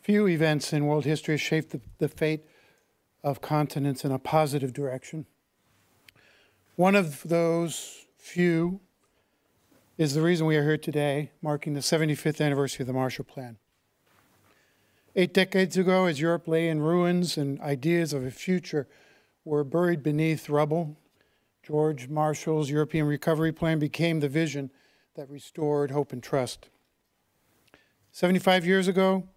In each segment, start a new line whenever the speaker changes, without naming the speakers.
Few events in world history have shaped the fate of continents in a positive direction. One of those few is the reason we are here today, marking the 75th anniversary of the Marshall Plan. 8 decades ago, as Europe lay in ruins and ideas of a future were buried beneath rubble, George Marshall's European Recovery Plan became the vision that restored hope and trust. 75 years ago,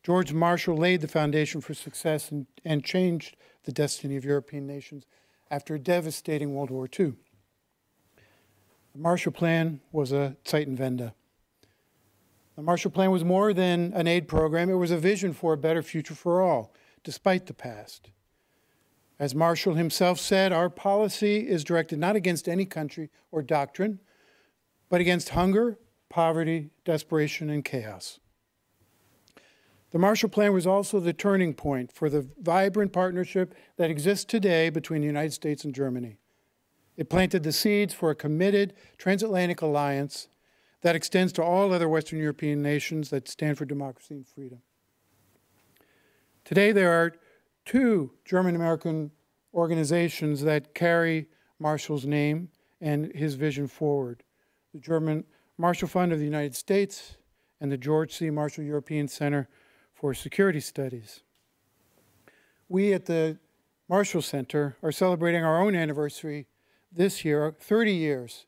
George Marshall laid the foundation for success and changed the destiny of European nations after a devastating World War II. The Marshall Plan was a Zeitenwende. The Marshall Plan was more than an aid program. It was a vision for a better future for all, despite the past. As Marshall himself said, our policy is directed not against any country or doctrine, but against hunger, poverty, desperation, and chaos. The Marshall Plan was also the turning point for the vibrant partnership that exists today between the United States and Germany. It planted the seeds for a committed transatlantic alliance that extends to all other Western European nations that stand for democracy and freedom. Today, there are 2 German-American organizations that carry Marshall's name and his vision forward: the German Marshall Fund of the United States and the George C. Marshall European Center for Security Studies. We at the Marshall Center are celebrating our own anniversary this year, 30 years,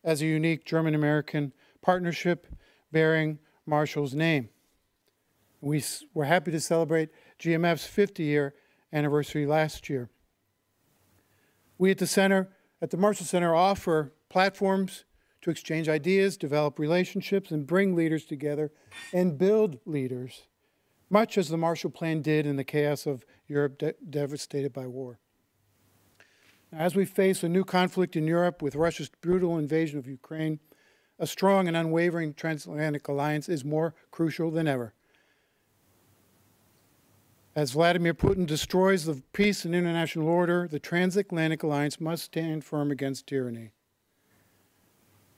as a unique German-American partnership bearing Marshall's name. We're happy to celebrate GMF's 50-year anniversary last year. We at the Marshall Center offer platforms to exchange ideas, develop relationships, and bring leaders together and build leaders, much as the Marshall Plan did in the chaos of Europe devastated by war. Now, as we face a new conflict in Europe with Russia's brutal invasion of Ukraine, a strong and unwavering transatlantic alliance is more crucial than ever. As Vladimir Putin destroys the peace and international order, the transatlantic alliance must stand firm against tyranny.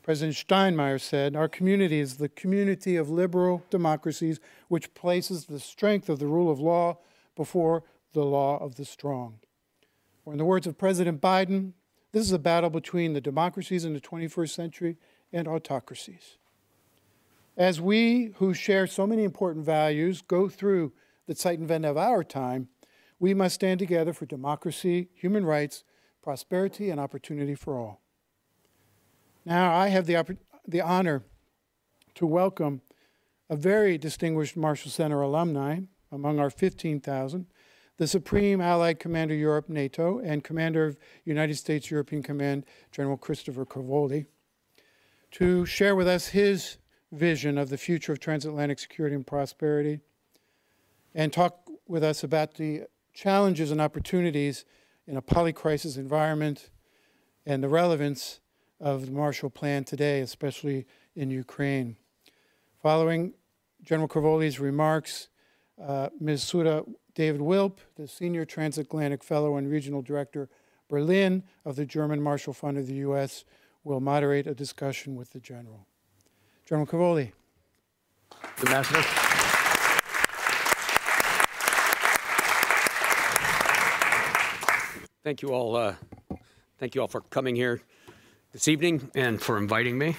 President Steinmeier said, "Our community is the community of liberal democracies which places the strength of the rule of law before the law of the strong." Or in the words of President Biden, this is a battle between the democracies in the 21st century and autocracies. As we, who share so many important values, go through the Zeitenwende of our time, we must stand together for democracy, human rights, prosperity, and opportunity for all. Now, I have the honor to welcome a very distinguished Marshall Center alumni among our 15,000, the Supreme Allied Commander Europe, NATO, and Commander of United States European Command, General Christopher Cavoli, to share with us his vision of the future of transatlantic security and prosperity, and talk with us about the challenges and opportunities in a polycrisis environment and the relevance of the Marshall Plan today, especially in Ukraine. Following General Cavoli's remarks, Ms. Sudha David Wilp, the Senior Transatlantic Fellow and Regional Director, Berlin, of the German Marshall Fund of the U.S., will moderate a discussion with the General. General Cavoli.
Ambassador. Thank you all for coming here this evening and for inviting me.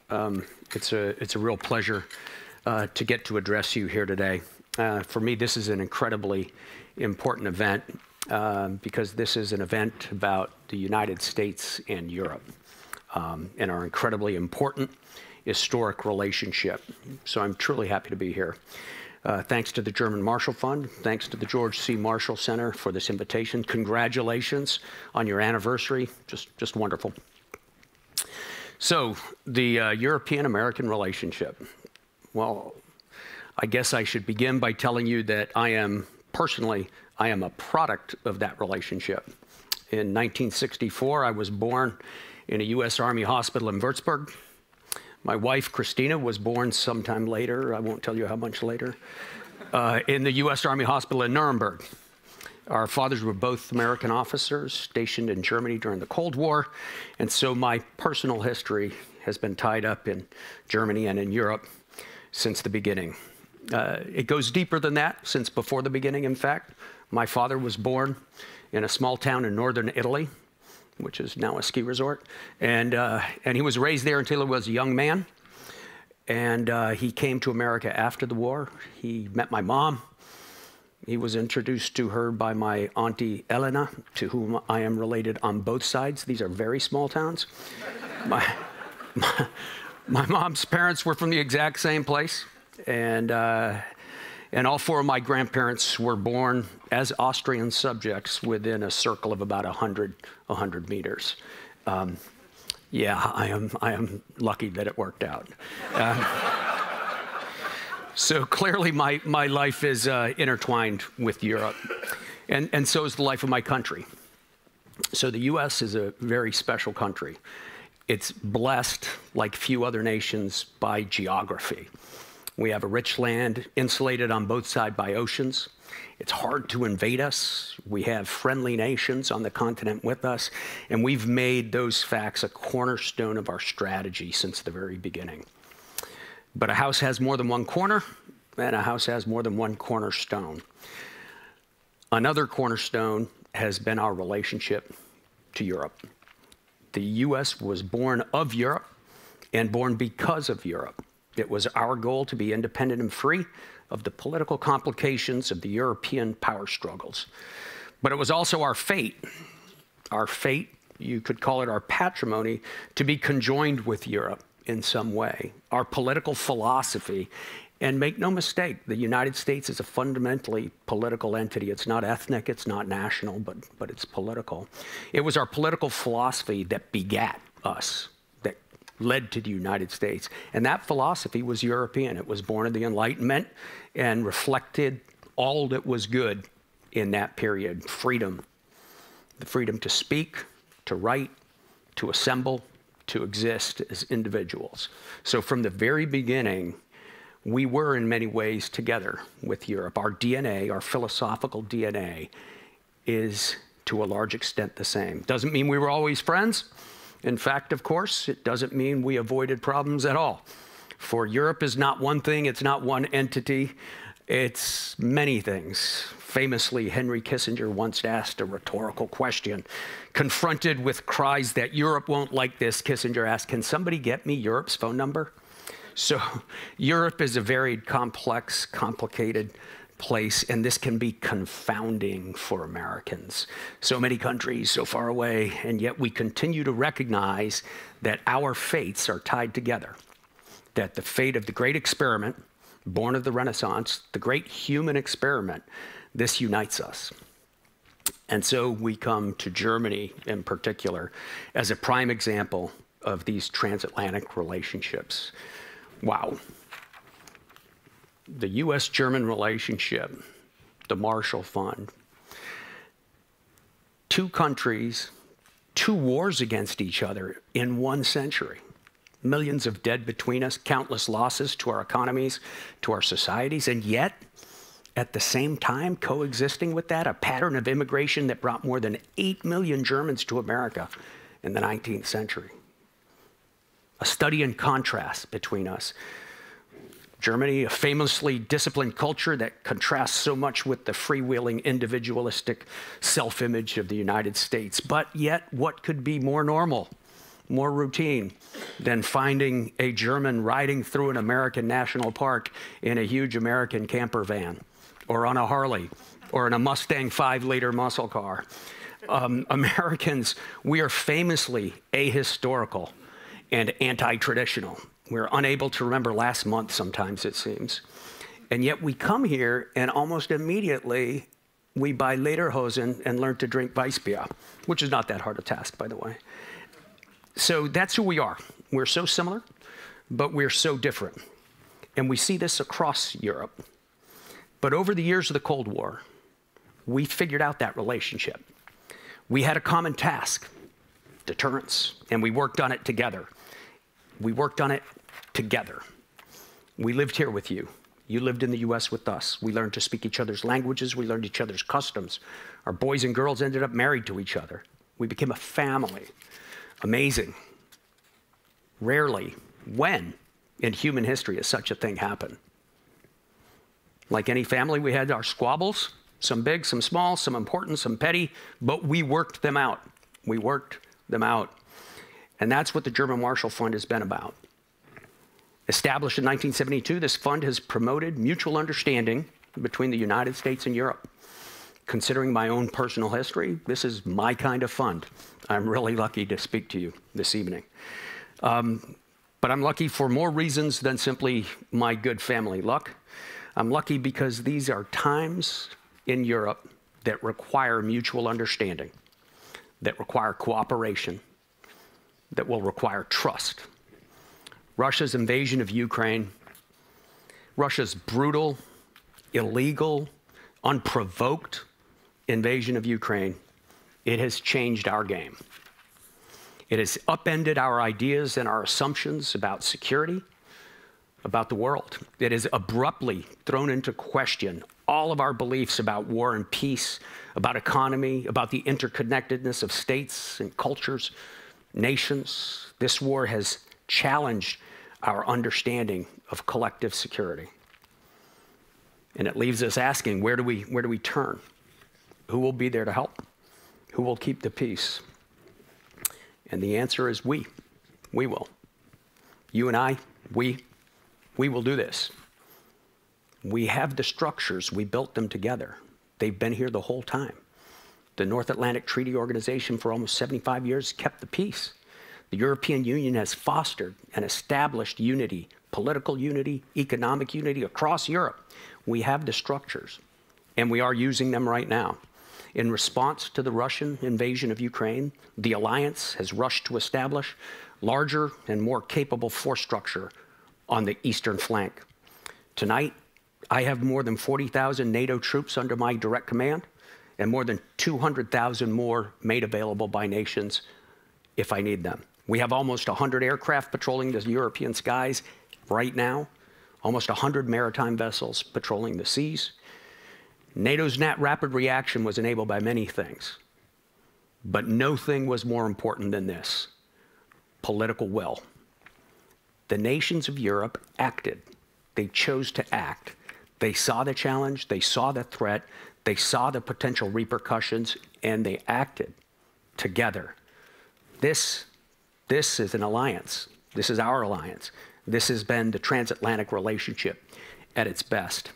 It's a real pleasure to get to address you here today. For me, this is an incredibly important event because this is an event about the United States and Europe and our incredibly important historic relationship. So I'm truly happy to be here. Thanks to the German Marshall Fund, thanks to the George C. Marshall Center for this invitation. Congratulations on your anniversary, just wonderful. So the European-American relationship. Well, I guess I should begin by telling you that I am a product of that relationship. In 1964, I was born in a US Army hospital in Würzburg. My wife, Christina, was born sometime later, I won't tell you how much later, in the US Army hospital in Nuremberg. Our fathers were both American officers stationed in Germany during the Cold War, and so my personal history has been tied up in Germany and in Europe since the beginning. It goes deeper than that, since before the beginning, in fact. My father was born in a small town in northern Italy, which is now a ski resort. And he was raised there until he was a young man. And he came to America after the war. He met my mom. He was introduced to her by my auntie Elena, to whom I am related on both sides. These are very small towns. My mom's parents were from the exact same place. And all four of my grandparents were born as Austrian subjects within a circle of about 100 meters. Yeah, I am lucky that it worked out. So clearly my life is intertwined with Europe, and so is the life of my country. So the US is a very special country. It's blessed, like few other nations, by geography. We have a rich land, insulated on both sides by oceans. It's hard to invade us. We have friendly nations on the continent with us, and we've made those facts a cornerstone of our strategy since the very beginning. But a house has more than one corner, and a house has more than one cornerstone. Another cornerstone has been our relationship to Europe. The US was born of Europe and born because of Europe. It was our goal to be independent and free of the political complications of the European power struggles. But it was also our fate. Our fate, you could call it our patrimony, to be conjoined with Europe in some way. Our political philosophy, and make no mistake, the United States is a fundamentally political entity. It's not ethnic, it's not national, but it's political. It was our political philosophy that begat us, that led to the United States. And that philosophy was European. It was born of the Enlightenment and reflected all that was good in that period. Freedom, the freedom to speak, to write, to assemble, to exist as individuals. So from the very beginning, we were in many ways together with Europe. Our DNA, our philosophical DNA, is to a large extent the same. Doesn't mean we were always friends. In fact, of course, it doesn't mean we avoided problems at all. For Europe is not one thing, it's not one entity, it's many things. Famously, Henry Kissinger once asked a rhetorical question. Confronted with cries that Europe won't like this, Kissinger asked, "Can somebody get me Europe's phone number?" So Europe is a very complex, complicated place, and this can be confounding for Americans. So many countries so far away, and yet we continue to recognize that our fates are tied together, that the fate of the great experiment, born of the Renaissance, the great human experiment, this unites us. And so we come to Germany in particular as a prime example of these transatlantic relationships. Wow. The US-German relationship, the Marshall Fund, two countries, two wars against each other in 1 century. Millions of dead between us, countless losses to our economies, to our societies, and yet, at the same time, coexisting with that, a pattern of immigration that brought more than 8 million Germans to America in the 19th century. A study in contrast between us. Germany, a famously disciplined culture that contrasts so much with the freewheeling, individualistic self-image of the United States. But yet, what could be more normal, more routine than finding a German riding through an American national park in a huge American camper van, or on a Harley, or in a Mustang 5-liter muscle car? Americans, we are famously ahistorical and anti-traditional. We're unable to remember last month sometimes, it seems. And yet we come here and almost immediately we buy lederhosen and learn to drink Weissbier, which is not that hard a task, by the way. So that's who we are. We're so similar, but we're so different. And we see this across Europe. But over the years of the Cold War, we figured out that relationship. We had a common task, deterrence, and we worked on it together. We worked on it together. We lived here with you. You lived in the US with us. We learned to speak each other's languages. We learned each other's customs. Our boys and girls ended up married to each other. We became a family. Amazing. Rarely, when in human history has such a thing happened? Like any family, we had our squabbles, some big, some small, some important, some petty, but we worked them out. We worked them out. And that's what the German Marshall Fund has been about. Established in 1972, this fund has promoted mutual understanding between the United States and Europe. Considering my own personal history, this is my kind of fund. I'm really lucky to speak to you this evening. But I'm lucky for more reasons than simply my good family luck. I'm lucky because these are times in Europe that require mutual understanding, that require cooperation, that will require trust. Russia's invasion of Ukraine, Russia's brutal, illegal, unprovoked invasion of Ukraine, it has changed our game. It has upended our ideas and our assumptions about security, about the world. It has abruptly thrown into question all of our beliefs about war and peace, about economy, about the interconnectedness of states and cultures, nations. This war has challenged our understanding of collective security. And it leaves us asking, where do we turn? Who will be there to help? Who will keep the peace? And the answer is we. We will. You and I, we will do this. We have the structures. We built them together. They've been here the whole time. The North Atlantic Treaty Organization for almost 75 years kept the peace. The European Union has fostered and established unity, political unity, economic unity across Europe. We have the structures, and we are using them right now. In response to the Russian invasion of Ukraine, the alliance has rushed to establish larger and more capable force structure on the eastern flank. Tonight, I have more than 40,000 NATO troops under my direct command and more than 200,000 more made available by nations if I need them. We have almost 100 aircraft patrolling the European skies right now, almost 100 maritime vessels patrolling the seas. NATO's rapid reaction was enabled by many things, but no thing was more important than this: political will. The nations of Europe acted. They chose to act. They saw the challenge, they saw the threat, they saw the potential repercussions, and they acted together. This is an alliance. This is our alliance. This has been the transatlantic relationship at its best.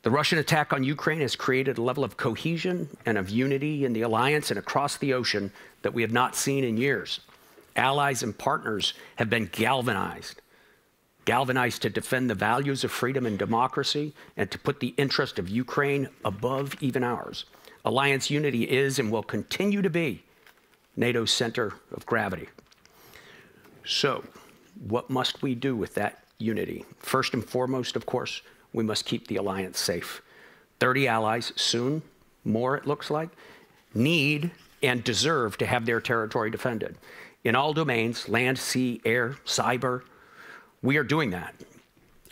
The Russian attack on Ukraine has created a level of cohesion and of unity in the alliance and across the ocean that we have not seen in years. Allies and partners have been galvanized to defend the values of freedom and democracy and to put the interest of Ukraine above even ours. Alliance unity is and will continue to be NATO's center of gravity. So, what must we do with that unity? First and foremost, of course, we must keep the alliance safe. 30 allies, soon more it looks like, need and deserve to have their territory defended. In all domains, land, sea, air, cyber, we are doing that.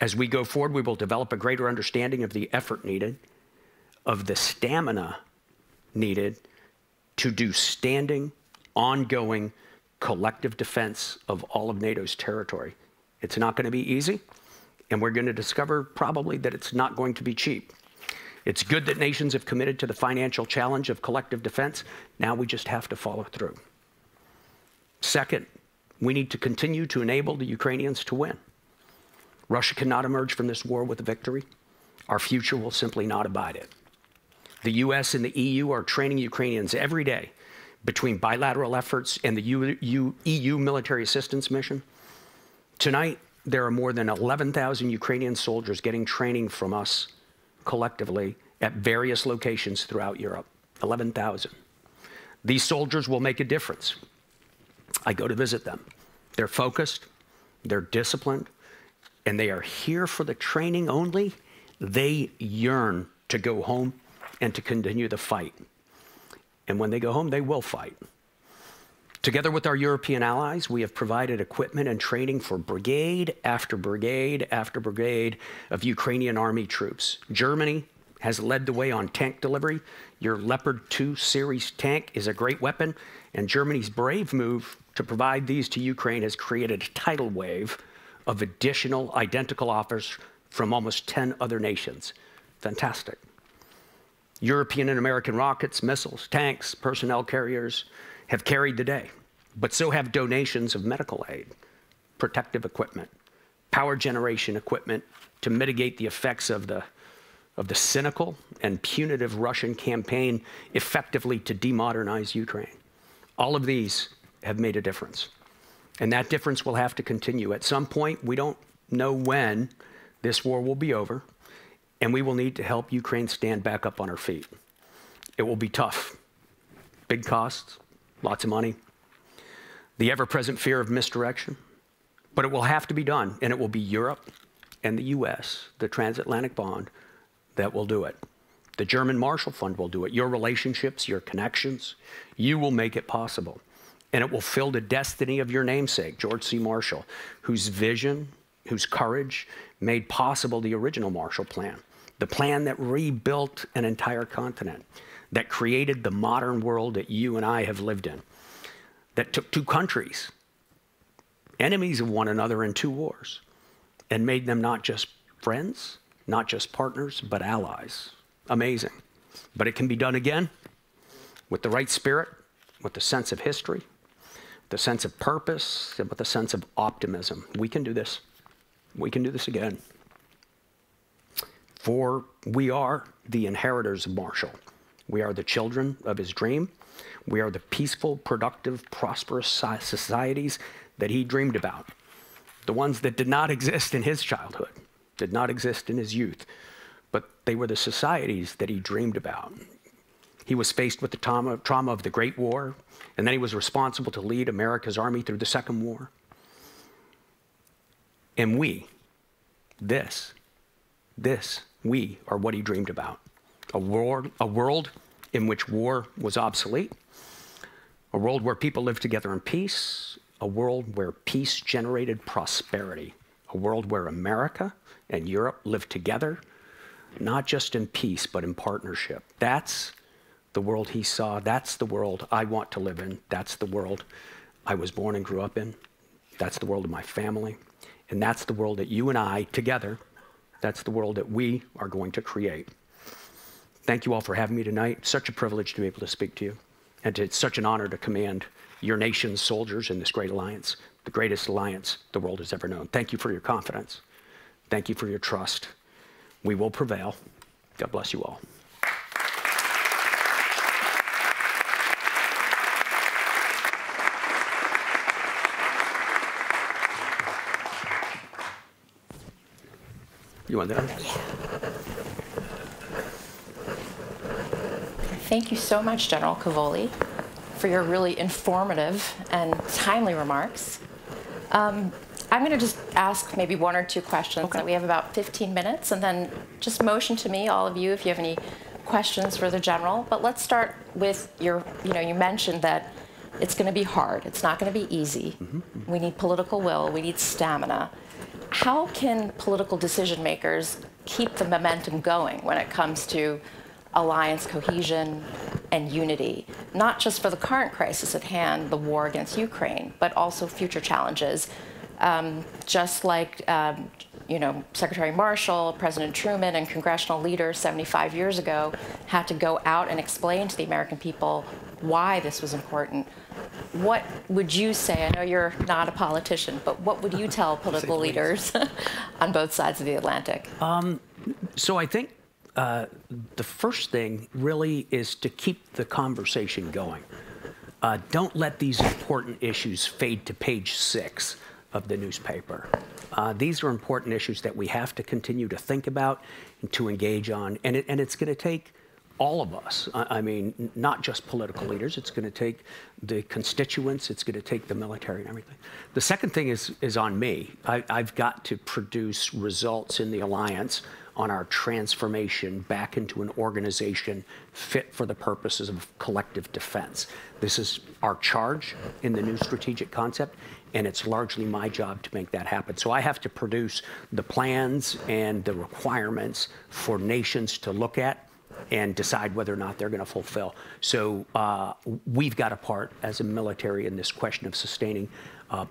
As we go forward, we will develop a greater understanding of the effort needed, of the stamina needed to do standing, ongoing, collective defense of all of NATO's territory. It's not going to be easy, and we're going to discover probably that it's not going to be cheap. It's good that nations have committed to the financial challenge of collective defense. Now we just have to follow through. Second, we need to continue to enable the Ukrainians to win. Russia cannot emerge from this war with a victory. Our future will simply not abide it. The US and the EU are training Ukrainians every day between bilateral efforts and the EU military assistance mission. Tonight, there are more than 11,000 Ukrainian soldiers getting training from us collectively at various locations throughout Europe. 11,000. These soldiers will make a difference. I go to visit them. They're focused, they're disciplined, and they are here for the training only. They yearn to go home and to continue the fight. And when they go home, they will fight. Together with our European allies, we have provided equipment and training for brigade after brigade after brigade of Ukrainian army troops. Germany has led the way on tank delivery. Your Leopard 2 series tank is a great weapon, and Germany's brave move to provide these to Ukraine has created a tidal wave of additional identical offers from almost 10 other nations. Fantastic. European and American rockets, missiles, tanks, personnel carriers have carried the day, but so have donations of medical aid, protective equipment, power generation equipment to mitigate the effects of the cynical and punitive Russian campaign effectively to demodernize Ukraine. All of these have made a difference. And that difference will have to continue. At some point, we don't know when this war will be over, and we will need to help Ukraine stand back up on her feet. It will be tough. Big costs, lots of money, the ever-present fear of misdirection. But it will have to be done, and it will be Europe and the US, the Transatlantic bond, that will do it. The German Marshall Fund will do it. Your relationships, your connections, you will make it possible. And it will fill the destiny of your namesake, George C. Marshall, whose vision, whose courage made possible the original Marshall Plan, the plan that rebuilt an entire continent, that created the modern world that you and I have lived in, that took two countries, enemies of one another in two wars, and made them not just friends, not just partners, but allies. Amazing. But it can be done again with the right spirit, with the sense of history, the sense of purpose, and with the sense of optimism. We can do this. We can do this again. For we are the inheritors of Marshall. We are the children of his dream. We are the peaceful, productive, prosperous societies that he dreamed about. The ones that did not exist in his childhood, did not exist in his youth, but they were the societies that he dreamed about. He was faced with the trauma of the Great War, and then he was responsible to lead America's army through the Second War. And we are what he dreamed about. A world in which war was obsolete, a world where people lived together in peace, a world where peace generated prosperity, a world where America and Europe lived together, not just in peace, but in partnership. That's the world he saw. That's the world I want to live in. That's the world I was born and grew up in. That's the world of my family. And that's the world that you and I, together, that's the world that we are going to create. Thank you all for having me tonight. Such a privilege to be able to speak to you. And it's such an honor to command your nation's soldiers in this great alliance, the greatest alliance the world has ever known. Thank you for your confidence. Thank you for your trust. We will prevail. God bless you all. You want that?
Thank you so much, General Cavoli, for your really informative and timely remarks. I'm going to just ask maybe one or two questions. Okay. We have about 15 minutes, and then just motion to me, all of you, if you have any questions for the General. But let's start with your, you mentioned that it's going to be hard. It's not going to be easy. Mm-hmm. We need political will. We need stamina. How can political decision makers keep the momentum going when it comes to alliance cohesion and unity, not just for the current crisis at hand, the war against Ukraine, but also future challenges? Just like Secretary Marshall, President Truman, and congressional leaders 75 years ago had to go out and explain to the American people why this was important. What would you say? I know you're not a politician, but what would you tell political leaders on both sides of the Atlantic?
So I think the first thing really is to keep the conversation going. Don't let these important issues fade to page 6 of the newspaper. These are important issues that we have to continue to think about and to engage on, and it's going to take all of us. I mean, not just political leaders. It's going to take the constituents. It's going to take the military and everything. The second thing is on me. I've got to produce results in the alliance on our transformation back into an organization fit for the purposes of collective defense. This is our charge in the new strategic concept, and it's largely my job to make that happen. So I have to produce the plans and the requirements for nations to look at and decide whether or not they're going to fulfill. So we've got a part as a military in this question of sustaining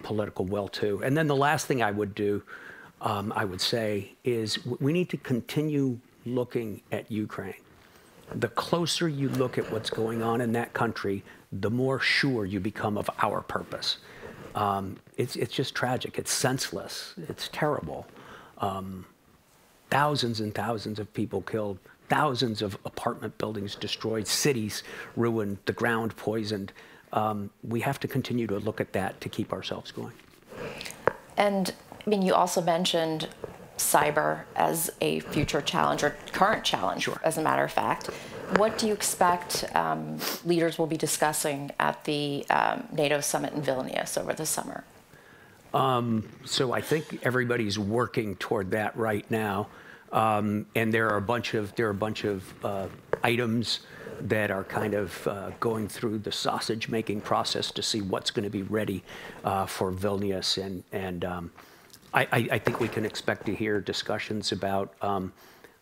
political will too. And then the last thing I would do I would say, is we need to continue looking at Ukraine. The closer you look at what's going on in that country, the more sure you become of our purpose. It's just tragic. It's senseless. It's terrible. Thousands and thousands of people killed, thousands of apartment buildings destroyed, cities ruined, the ground poisoned. We have to continue to look at that to keep ourselves going. And
I mean, you also mentioned cyber as a future challenge, or current challenge,
sure,
as a matter of fact. What do you expect leaders will be discussing at the NATO summit in Vilnius over the summer?
So I think everybody's working toward that right now, and there are a bunch of items that are kind of going through the sausage-making process to see what's going to be ready for Vilnius, and I think we can expect to hear discussions about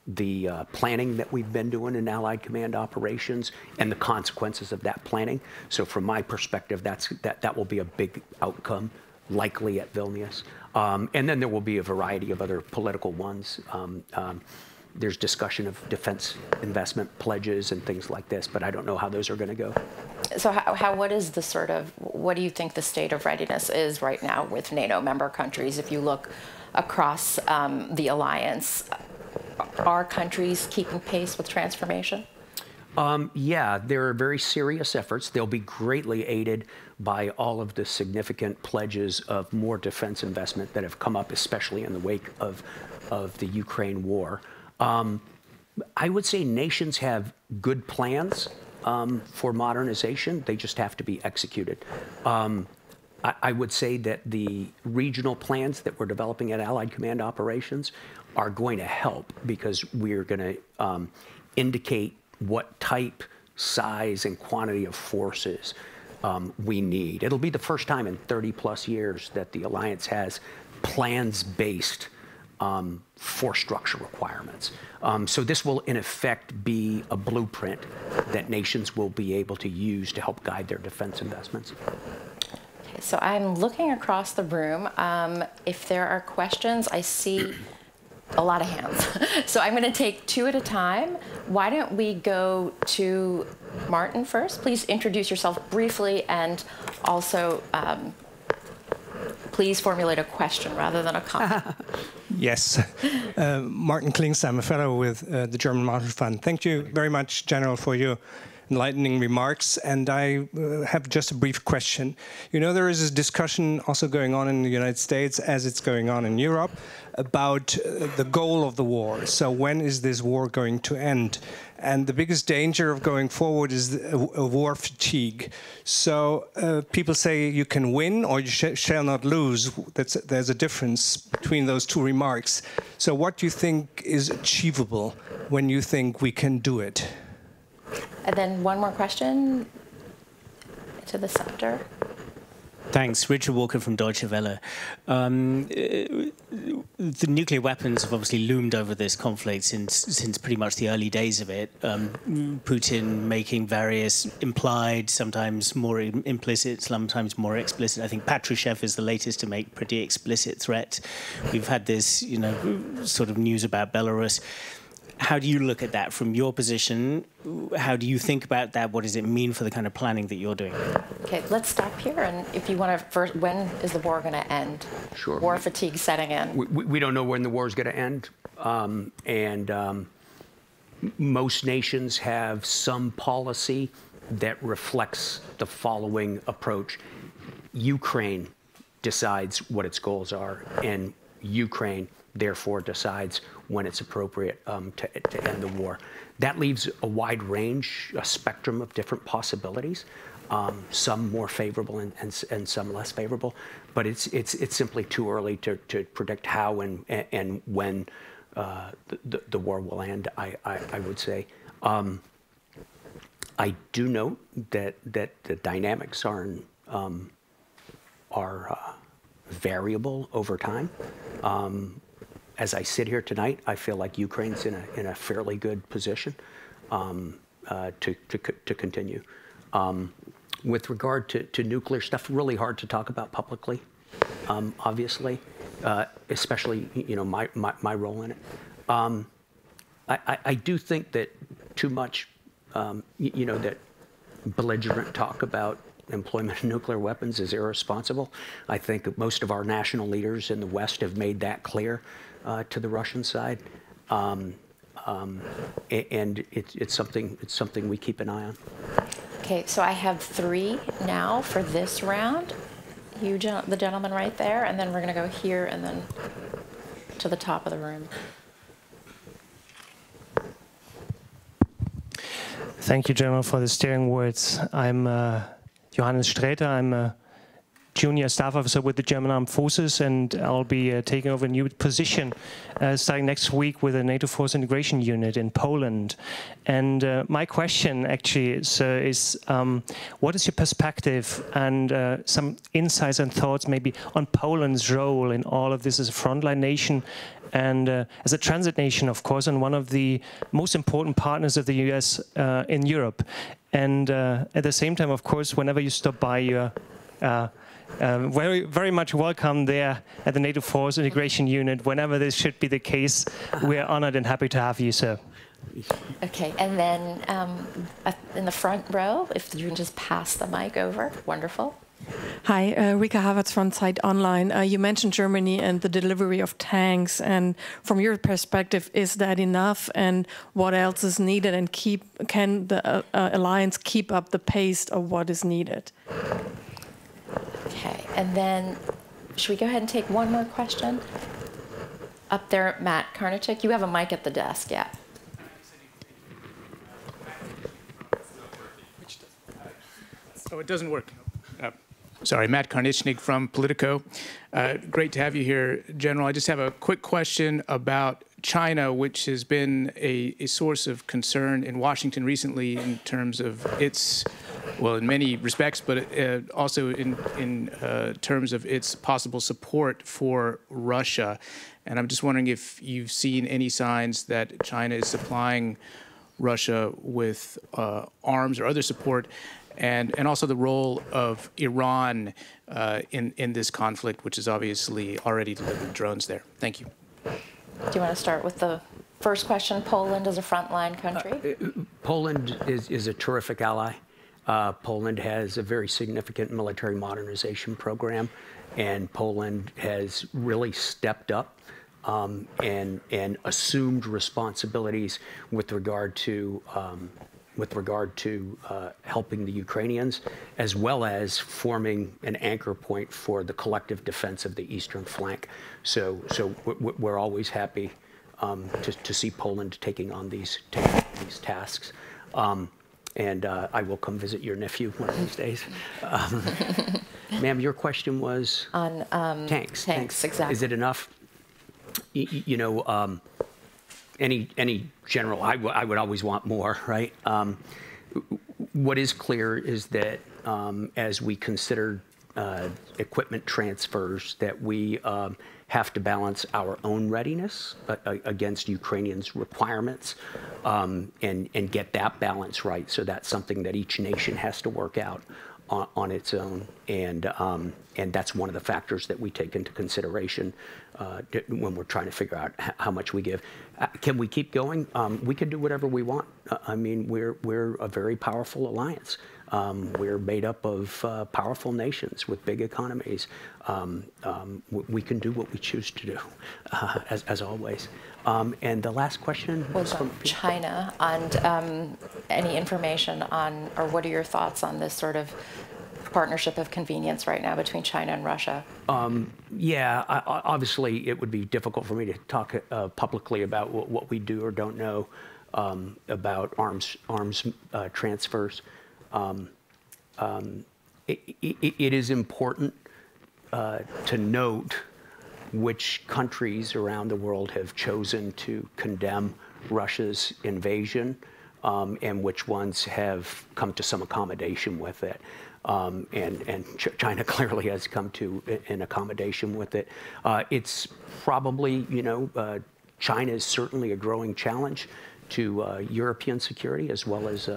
the planning that we've been doing in Allied Command operations and the consequences of that planning. So from my perspective, that will be a big outcome, likely at Vilnius. And then there will be a variety of other political ones. There's discussion of defense investment pledges and things like this, but I don't know how those are going to go.
So what do you think the state of readiness is right now with NATO member countries? If you look across the alliance, are countries keeping pace with transformation?
Yeah, there are very serious efforts. They'll be greatly aided by all of the significant pledges of more defense investment that have come up, especially in the wake of the Ukraine war. I would say nations have good plans for modernization. They just have to be executed. I would say that the regional plans that we're developing at Allied Command operations are going to help, because we're going to indicate what type, size, and quantity of forces we need. It'll be the first time in 30+ years that the alliance has plans-based force structure requirements. So this will, in effect, be a blueprint that nations will be able to use to help guide their defense investments.
Okay, so I'm looking across the room. If there are questions, I see a lot of hands. So I'm going to take two at a time. Why don't we go to Martin first? Please introduce yourself briefly, and also please formulate a question rather than a comment.
Yes. Martin Klingst, I'm a fellow with the German Marshall Fund. Thank you very much, General, for your enlightening remarks. And I have just a brief question. You know, there is a discussion also going on in the United States, as it's going on in Europe, about the goal of the war. So when is this war going to end? And the biggest danger of going forward is a war fatigue. So people say you can win or you shall not lose. There's a difference between those two remarks. So what do you think is achievable when you think we can do it?
And then one more question to the center.
Thanks. Richard Walker from Deutsche Welle. The nuclear weapons have obviously loomed over this conflict since pretty much the early days of it. Putin making various implied, sometimes more implicit, sometimes more explicit. I think Patrushev is the latest to make pretty explicit threat. We've had this, sort of news about Belarus. How do you look at that from your position? How do you think about that? What does it mean for the kind of planning that you're doing?
Okay, let's stop here. And if you want to first, when is the war going to end?
Sure.
War fatigue setting in.
We don't know when the war is going to end. Most nations have some policy that reflects the following approach. Ukraine decides what its goals are, and Ukraine therefore decides when it's appropriate to end the war. That leaves a wide range, a spectrum of different possibilities, some more favorable and some less favorable. But it's simply too early to predict how and when the war will end, I would say. I do note that the dynamics are variable over time. As I sit here tonight, I feel like Ukraine's in a fairly good position to continue. With regard to nuclear stuff, really hard to talk about publicly, obviously. especially my role in it. I do think that too much, that belligerent talk about employment of nuclear weapons is irresponsible. I think most of our national leaders in the West have made that clear to the Russian side, and it's something we keep an eye on.
Okay, so I have 3 now for this round. You, the gentleman right there, and then we're going to go here and then to the top of the room.
Thank you, General, for the steering words. I'm Johannes Sträter. I'm a junior staff officer with the German Armed Forces, and I'll be taking over a new position starting next week with a NATO Force Integration Unit in Poland. And my question actually is what is your perspective and some insights and thoughts maybe on Poland's role in all of this as a frontline nation and as a transit nation, of course, and one of the most important partners of the US in Europe. And at the same time, of course, whenever you stop by, you're very, very much welcome there at the NATO Force Integration Unit. Whenever this should be the case, we're honored and happy to have you, sir.
Okay, and then in the front row, if you can just pass the mic over. Wonderful.
Hi, Rika Havertz from Zeit Online. You mentioned Germany and the delivery of tanks, and from your perspective, is that enough? And what else is needed? And can the alliance keep up the pace of what is needed?
Okay, and then should we go ahead and take one more question? Up there, Matt Karnachik, you have a mic at the desk, yeah.
Oh, it doesn't work. Sorry, Matt Karnichnik from Politico. Great to have you here, General. I just have a quick question about China, which has been a source of concern in Washington recently in terms of its, well, in many respects, but also in terms of its possible support for Russia. And I'm just wondering if you've seen any signs that China is supplying Russia with arms or other support, and also the role of Iran in this conflict, which is obviously already delivered drones there. Thank you.
Do you want to start with the first question? Poland as a frontline country?
Poland is a terrific ally. Poland has a very significant military modernization program, and Poland has really stepped up and assumed responsibilities with regard to helping the Ukrainians, as well as forming an anchor point for the collective defense of the eastern flank. So we're always happy to see Poland taking on these tasks. And I will come visit your nephew one of these days. Ma'am, your question was
on
tanks.
Tanks, exactly.
Is it enough? Any general, I would always want more, right? What is clear is that as we consider equipment transfers, that we have to balance our own readiness against Ukrainians' requirements and get that balance right. So that's something that each nation has to work out on its own, and that's one of the factors that we take into consideration when we're trying to figure out how much we give. Can we keep going? We can do whatever we want. I mean, we're a very powerful alliance. We're made up of powerful nations with big economies. We can do what we choose to do, as always. And the last question
was on China, and any information on, or what are your thoughts on this sort of partnership of convenience right now between China and Russia?
Yeah, obviously it would be difficult for me to talk publicly about what we do or don't know about arms transfers. It is important to note which countries around the world have chosen to condemn Russia's invasion and which ones have come to some accommodation with it. And China clearly has come to an accommodation with it. It's probably, China is certainly a growing challenge European security as well as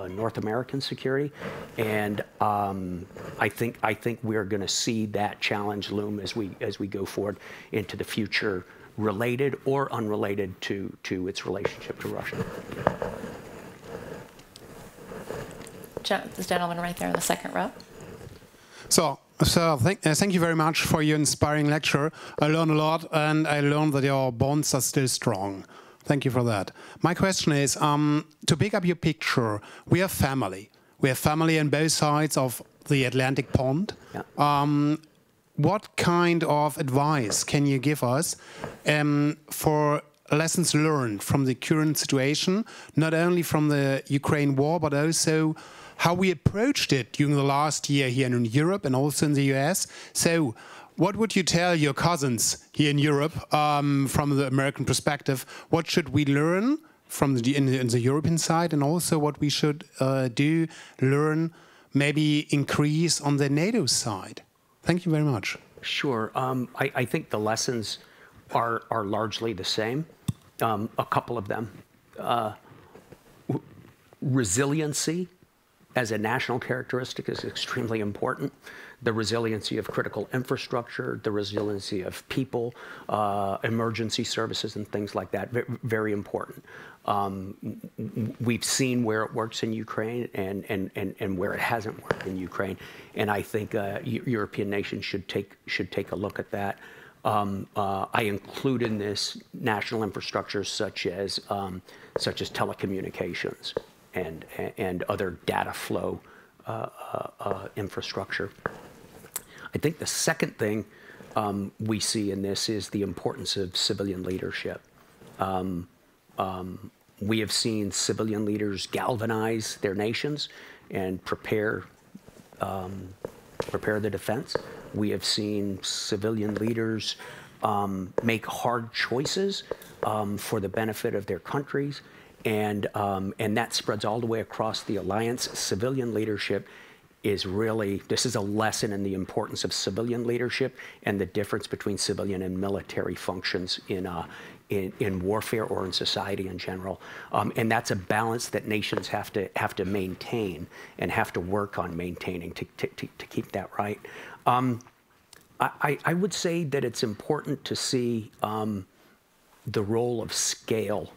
North American security, and I think we're going to see that challenge loom as we go forward into the future, related or unrelated to its relationship to Russia.
This gentleman right there in the second row.
So thank you very much for your inspiring lecture. I learned a lot, and I learned that your bonds are still strong. Thank you for that. My question is, to pick up your picture, we have family. We have family on both sides of the Atlantic pond. Yeah. What kind of advice can you give us for lessons learned from the current situation, not only from the Ukraine war, but also how we approached it during the last year here in Europe and also in the US? So what would you tell your cousins here in Europe from the American perspective? What should we learn from in the European side, and also what we should learn, maybe increase on the NATO side? Thank you very much.
Sure. I think the lessons are largely the same. A couple of them. Resiliency as a national characteristic is extremely important. The resiliency of critical infrastructure, the resiliency of people, emergency services and things like that, very important. We've seen where it works in Ukraine and where it hasn't worked in Ukraine. And I think European nations should take a look at that. I include in this national infrastructures such as telecommunications and other data flow infrastructure. I think the second thing we see in this is the importance of civilian leadership. We have seen civilian leaders galvanize their nations and prepare the defense. We have seen civilian leaders make hard choices for the benefit of their countries, and that spreads all the way across the alliance. Civilian leadership is really, this is a lesson in the importance of civilian leadership and the difference between civilian and military functions in warfare or in society in general. And that's a balance that nations have to maintain and have to work on maintaining to keep that right. I would say that it's important to see the role of scale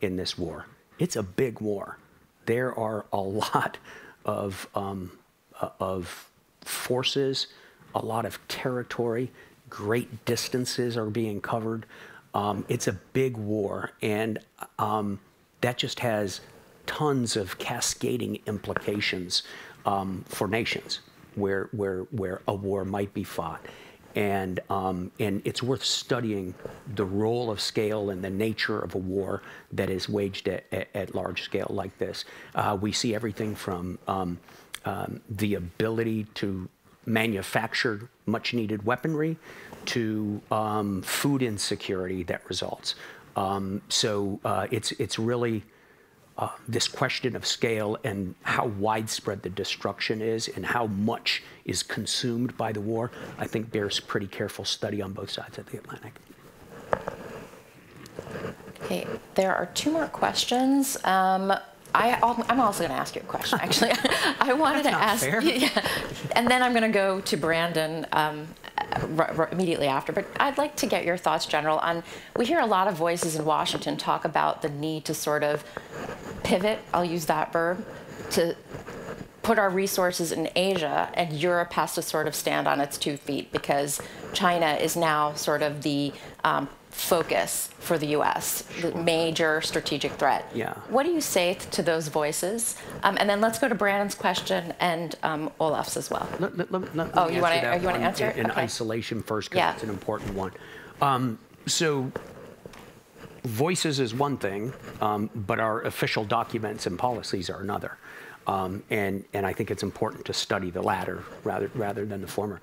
in this war. It's a big war. There are a lot of forces, a lot of territory, great distances are being covered. It's a big war, and that just has tons of cascading implications for nations where a war might be fought. And it's worth studying the role of scale and the nature of a war that is waged at large scale like this. We see everything from the ability to manufacture much needed weaponry to food insecurity that results. So it's really this question of scale and how widespread the destruction is and how much is consumed by the war, I think bears pretty careful study on both sides of the Atlantic.
Okay, there are two more questions. I'm also going to ask you a question, actually. I wanted to ask, yeah, and then I'm going to go to Brandon immediately after. But I'd like to get your thoughts, General, on, we hear a lot of voices in Washington talk about the need to sort of pivot, I'll use that verb, to put our resources in Asia, and Europe has to sort of stand on its 2 feet because China is now sort of the focus for the U.S., the major strategic threat.
Yeah.
What do you say to those voices? And then let's go to Brandon's question and Olaf's as well.
Let
you want to answer it?
In
okay.
isolation first, because it's an important one. So voices is one thing, but our official documents and policies are another. And I think it's important to study the latter rather than the former.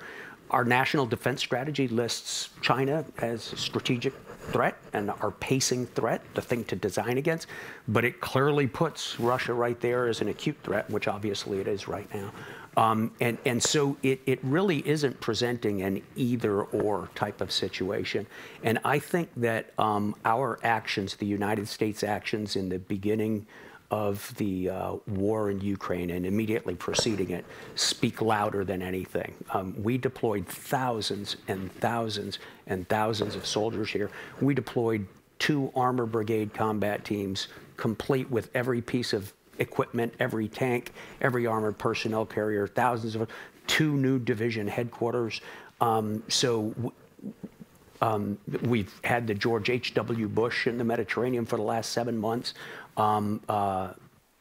Our national defense strategy lists China as a strategic threat and our pacing threat, the thing to design against, but it clearly puts Russia right there as an acute threat, which obviously it is right now. And so it really isn't presenting an either-or type of situation. And I think that our actions, the United States actions in the beginning of the war in Ukraine and immediately preceding it, speak louder than anything. We deployed thousands and thousands and thousands of soldiers here. We deployed 2 armor brigade combat teams, complete with every piece of equipment, every tank, every armored personnel carrier, thousands of 2 new division headquarters. We've had the George H.W. Bush in the Mediterranean for the last 7 months.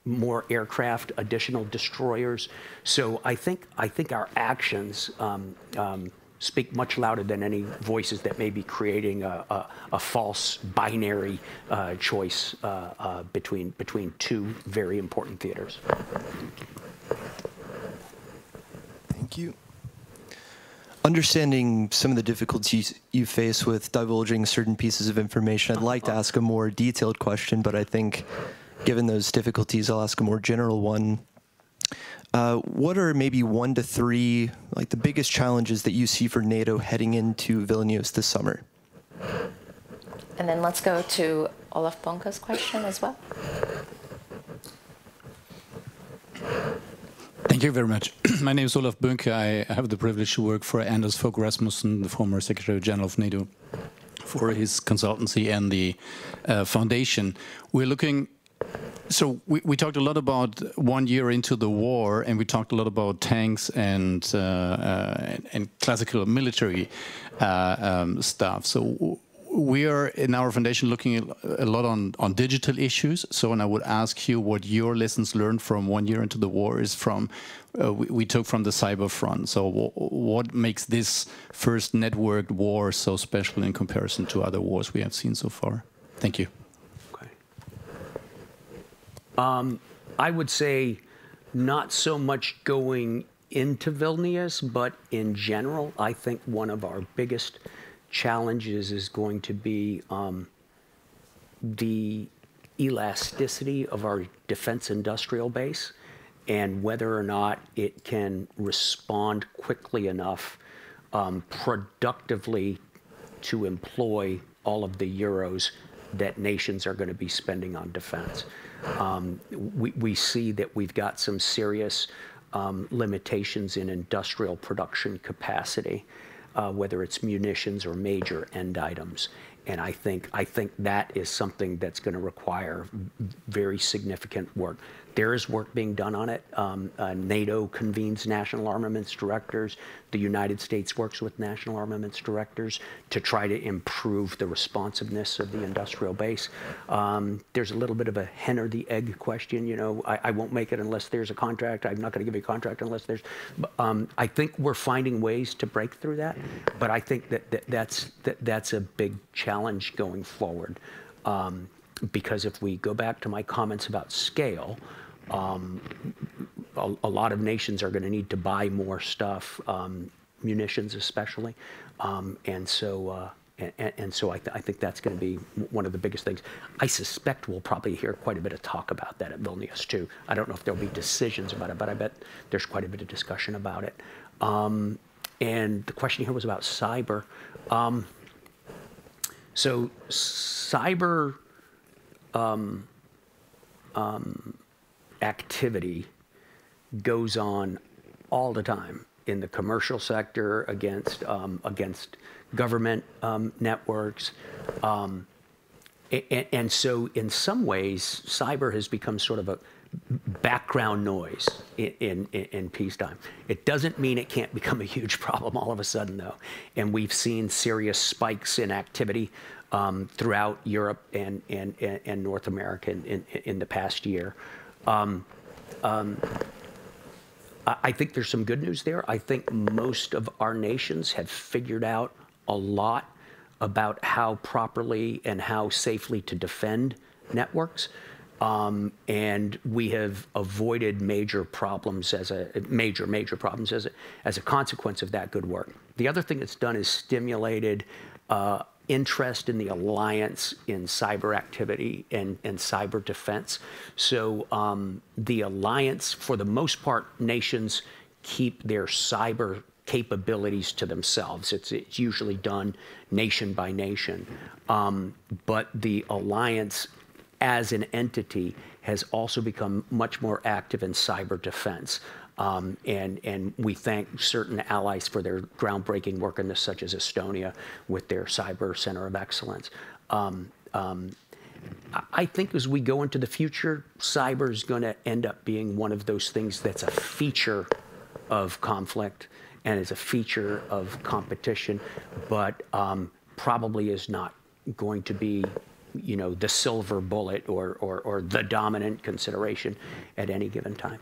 More aircraft, additional destroyers. So I think our actions speak much louder than any voices that may be creating a false binary choice between 2 very important theaters.
Thank you. Understanding some of the difficulties you face with divulging certain pieces of information, I'd like to ask a more detailed question, but I think given those difficulties, I'll ask a more general one. What are maybe 1 to 3, like the biggest challenges that you see for NATO heading into Vilnius this summer?
And then let's go to Olaf Bonke's question as well.
Thank you very much. My name is Olaf Bönke. I have the privilege to work for Anders Fogh Rasmussen, the former Secretary General of NATO, for his consultancy and the foundation. We're looking. So we talked a lot about 1 year into the war, and we talked a lot about tanks and classical military stuff. So we are in our foundation looking a lot on digital issues. So when I would ask you what your lessons learned from 1 year into the war is from, we took from the cyber front. So what makes this first networked war so special in comparison to other wars we have seen so far? Thank you.
I would say not so much going into Vilnius, but in general, I think one of our biggest challenges is going to be the elasticity of our defense industrial base and whether or not it can respond quickly enough, productively to employ all of the euros that nations are going to be spending on defense. We see that we've got some serious limitations in industrial production capacity, whether it's munitions or major end items. And I think that is something that's going to require very significant work. There is work being done on it. NATO convenes national armaments directors. The United States works with national armaments directors to try to improve the responsiveness of the industrial base. There's a little bit of a hen or the egg question. You know, I won't make it unless there's a contract. I'm not going to give you a contract unless there's. I think we're finding ways to break through that, but I think that's a big challenge going forward. Because if we go back to my comments about scale, a lot of nations are going to need to buy more stuff, munitions especially, and so I think that's going to be one of the biggest things. I suspect we'll probably hear quite a bit of talk about that at Vilnius too. I don't know if there'll be decisions about it, but I bet there's quite a bit of discussion about it. And the question here was about cyber. So cyber activity goes on all the time in the commercial sector against government networks, and so in some ways cyber has become sort of a background noise in peacetime. It doesn't mean it can't become a huge problem all of a sudden though, and we've seen serious spikes in activity throughout Europe and North America in the past year. I think there's some good news there. I think most of our nations have figured out a lot about how properly and how safely to defend networks. And we have avoided major problems as a consequence of that good work. The other thing it's done is stimulated interest in the alliance in cyber activity and cyber defense. So the alliance, for the most part, nations keep their cyber capabilities to themselves. It's usually done nation by nation. But the alliance as an entity has also become much more active in cyber defense. And we thank certain allies for their groundbreaking work in this, such as Estonia with their Cyber Center of Excellence. I think as we go into the future, cyber is going to end up being one of those things that's a feature of conflict and is a feature of competition, but probably is not going to be, you know, the silver bullet or the dominant consideration at any given time.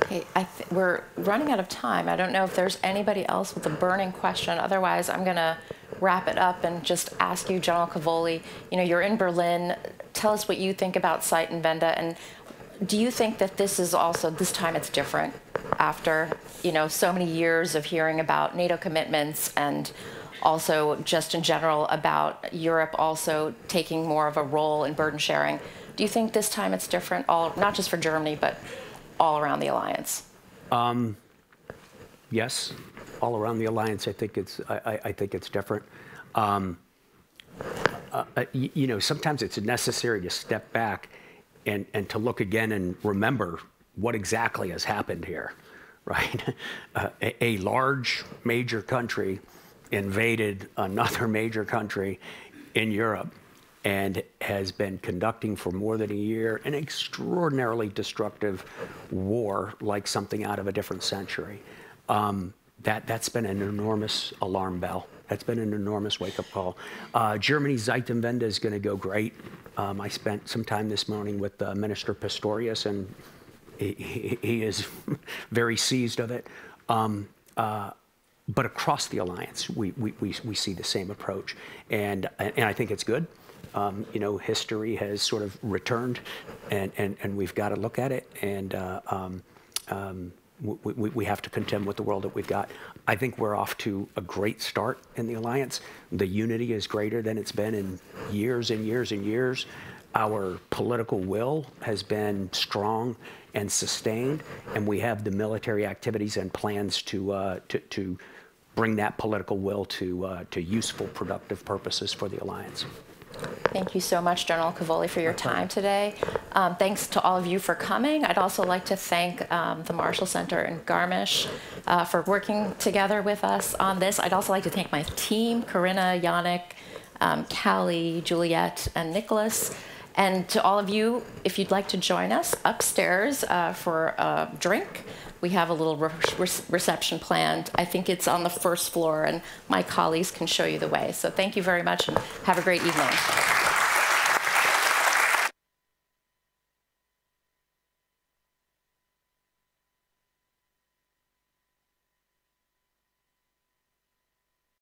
Okay, we're running out of time. I don't know if there's anybody else with a burning question. Otherwise, I'm going to wrap it up and just ask you, General Cavoli, you know, you're in Berlin. Tell us what you think about Zeitenwende, and do you think that this is also, this time it's different after, you know, so many years of hearing about NATO commitments and also just in general about Europe also taking more of a role in burden sharing? Do you think this time it's different, not just for Germany, but all around the alliance?
Yes, all around the alliance. I think it's different. You know, sometimes it's necessary to step back and to look again and remember what exactly has happened here, right? A large major country invaded another major country in Europe and has been conducting for more than a year an extraordinarily destructive war like something out of a different century. That's been an enormous alarm bell. That's been an enormous wake-up call. Germany's Zeitenwende is going to go great. I spent some time this morning with Minister Pistorius, and he is very seized of it. But across the alliance, we see the same approach, and I think it's good. You know, history has sort of returned, and we've got to look at it, and we have to contend with the world that we've got. I think we're off to a great start in the alliance. The unity is greater than it's been in years and years and years. Our political will has been strong and sustained, and we have the military activities and plans to bring that political will to useful, productive purposes for the alliance.
Thank you so much, General Cavoli, for your time today. Thanks to all of you for coming. I'd also like to thank the Marshall Center in Garmisch for working together with us on this. I'd also like to thank my team, Corinna, Yannick, Callie, Juliet, and Nicholas. And to all of you, if you'd like to join us upstairs for a drink, we have a little reception planned. I think it's on the first floor, and my colleagues can show you the way. So thank you very much, and have a great evening.